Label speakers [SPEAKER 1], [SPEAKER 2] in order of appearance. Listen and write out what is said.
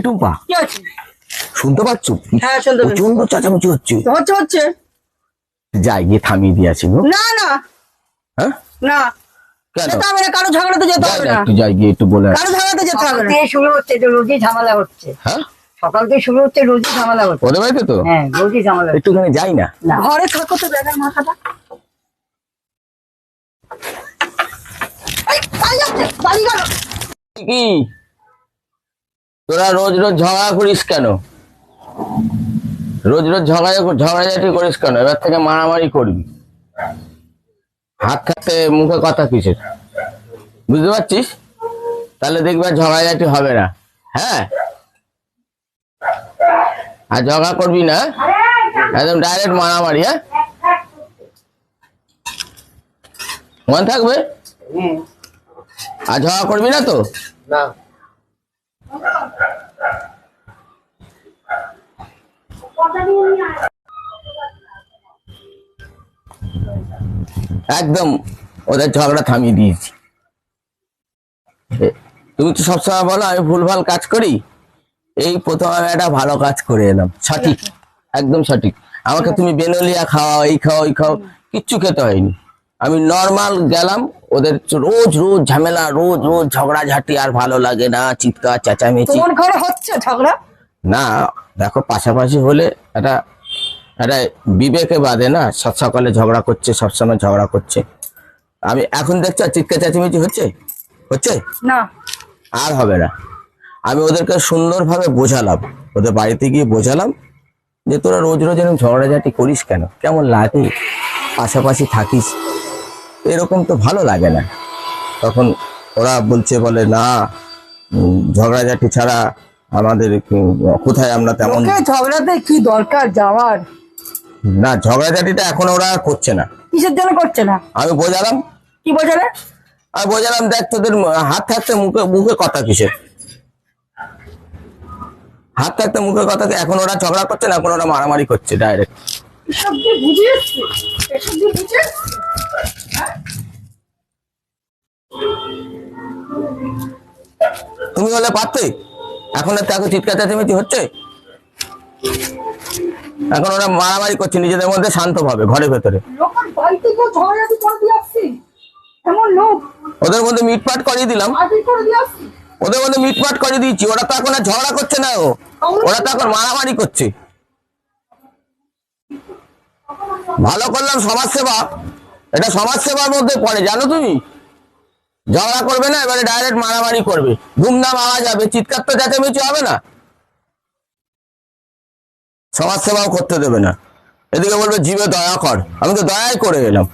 [SPEAKER 1] টুম্পা,
[SPEAKER 2] কি আছে?
[SPEAKER 1] শুনতে পাচ্ছ?
[SPEAKER 2] হ্যাঁ শুনতে পাচ্ছি।
[SPEAKER 1] প্রচন্ড চেঁচামেচি হচ্ছে।
[SPEAKER 2] হচ্ছে হচ্ছে।
[SPEAKER 1] যাই গিয়ে থামিয়ে দিয়েছি গো।
[SPEAKER 2] না না
[SPEAKER 1] হ্যাঁ
[SPEAKER 2] না,
[SPEAKER 1] কেন?
[SPEAKER 2] যেতে হবে না, কারো ঝগড়াতে যেতে
[SPEAKER 1] যাই
[SPEAKER 2] হবে
[SPEAKER 1] না,
[SPEAKER 2] না,
[SPEAKER 1] একটু যাই গিয়ে একটু বলে আসি।
[SPEAKER 2] কারো ঝগড়াতে যেতে হবে
[SPEAKER 3] সকাল
[SPEAKER 2] না।
[SPEAKER 3] থেকে শুরু হচ্ছে তো রোজই ঝামেলা হচ্ছে।
[SPEAKER 1] হ্যাঁ
[SPEAKER 3] সকাল থেকে শুরু হচ্ছে রোজই ঝামেলা হচ্ছে।
[SPEAKER 1] ওদের বাড়িতে তো
[SPEAKER 3] হ্যাঁ রোজই ঝামেলা হচ্ছে।
[SPEAKER 1] একটুখানি যাই না।
[SPEAKER 3] না
[SPEAKER 2] ঘরে থাকো তো, ব্যাগের মাথাটা। এই, পালিয়ে যাচ্ছে, পালিয়ে গেল।
[SPEAKER 1] কি তোরা রোজ রোজ ঝগড়া করিস কেন? রোজ রোজ ঝগড়াঝাটি করিস কেন? এবার থেকে মারামারি করবি। হাত থাকতে মুখে কথা কিসের? বুঝতে পারছিস? তাহলে দেখবি আর ঝগড়াঝাটি হবে না। হ্যাঁ, আর ঝগড়া করবি না, একদম ডাইরেক্ট মারামারি। হ্যাঁ, মনে থাকবে। আর ঝগড়া করবি না তো?
[SPEAKER 3] না
[SPEAKER 1] একদম ওদের ঝগড়া থামিয়ে দিয়েছি। তুমি তো সবসময় বলো আমি ভুলভাল কাজ করি, এই প্রথম আমি একটা ভালো কাজ করে এলাম। সঠিক, একদম সঠিক। আমাকে তুমি বেনলিয়া খাওয়াও, এই খাও ওই খাও, কিচ্ছু খেতে হয়নি। আমি নর্মাল গেলাম। ওদের রোজ রোজ ঝামেলা, রোজ রোজ ঝগড়াঝাটি, আর ভালো লাগে না, চিৎকার চেঁচামেচি।
[SPEAKER 2] তোমার ঘরে হচ্ছে ঝগড়া?
[SPEAKER 1] না দেখো, পাশাপাশি হলে একটা একটা বিবেকে বাদে না, সব সকালে ঝগড়া করছে, সবসময় ঝগড়া করছে। আমি এখন দেখছো চিৎকার চেঁচামেচি হচ্ছে হচ্ছে
[SPEAKER 2] না,
[SPEAKER 1] আর হবে না। আমি ওদেরকে সুন্দরভাবে বোঝালাম, ওদের বাড়িতে গিয়ে বোঝালাম যে তোরা রোজ রোজ এরকম ঝগড়াঝাটি করিস কেন, কেমন লাগে, পাশাপাশি থাকিস, এরকম তো ভালো লাগে না। তখন ওরা বলে না, ঝগড়াঝাটি ছাড়া আমাদের কোথায় আমরা তেমন।
[SPEAKER 2] ওকে ঝগড়াতে কি দরকার যাওয়ার?
[SPEAKER 1] না, ঝগড়াঝাটিটা এখন ওরা আর করছে না।
[SPEAKER 2] কিসের জন্য করছে না?
[SPEAKER 1] আমি বোঝালাম।
[SPEAKER 2] কি বোঝালে?
[SPEAKER 1] আমি বোঝালাম, দেখ তোদের হাত থাকতে মুখে মুখে কথা কিসের, হাত থাকতে মুখে কথা। এখন ওরা ঝগড়া করছে না, এখন ওরা মারামারি করছে ডাইরেক্ট।
[SPEAKER 2] এসব দিয়ে বুঝিয়েছি, এসব দিয়ে বুঝিয়েছি।
[SPEAKER 1] তুমি হলে পারতে। এখন দেখো চিৎকার চেঁচামেচি হচ্ছে, এখন ওরা মারামারি করছে নিজেদের মধ্যে শান্তভাবে ঘরের ভেতরে।
[SPEAKER 2] লোকের বাড়িতে কেউ ঝগড়াঝাটি করে দিয়ে আসছি, এমন লোক
[SPEAKER 1] ওদের মধ্যে মিটপাট করিয়ে দিলাম,
[SPEAKER 2] আগে করে দিয়ে আসছি।
[SPEAKER 1] ওদের মধ্যে মিটপাট করে দিয়েছি। ওরা তো এখন আর ঝগড়া করছে না, ওরা তো এখন মারামারি করছে। ভালো করলাম সমাজসেবা, এটা সমাজসেবার মধ্যে পড়ে, জানো তুমি। ঝগড়া করবে না, এবারে ডাইরেক্ট মারামারি করবে, ধুমধাম আওয়াজ হবে, চিৎকার তো চেঁচামেচি হবে না, সমাজসেবাও করতে দেবে না। এদিকে বলবে জীবে দয়া কর, আমি তো দয়াই করে এলাম।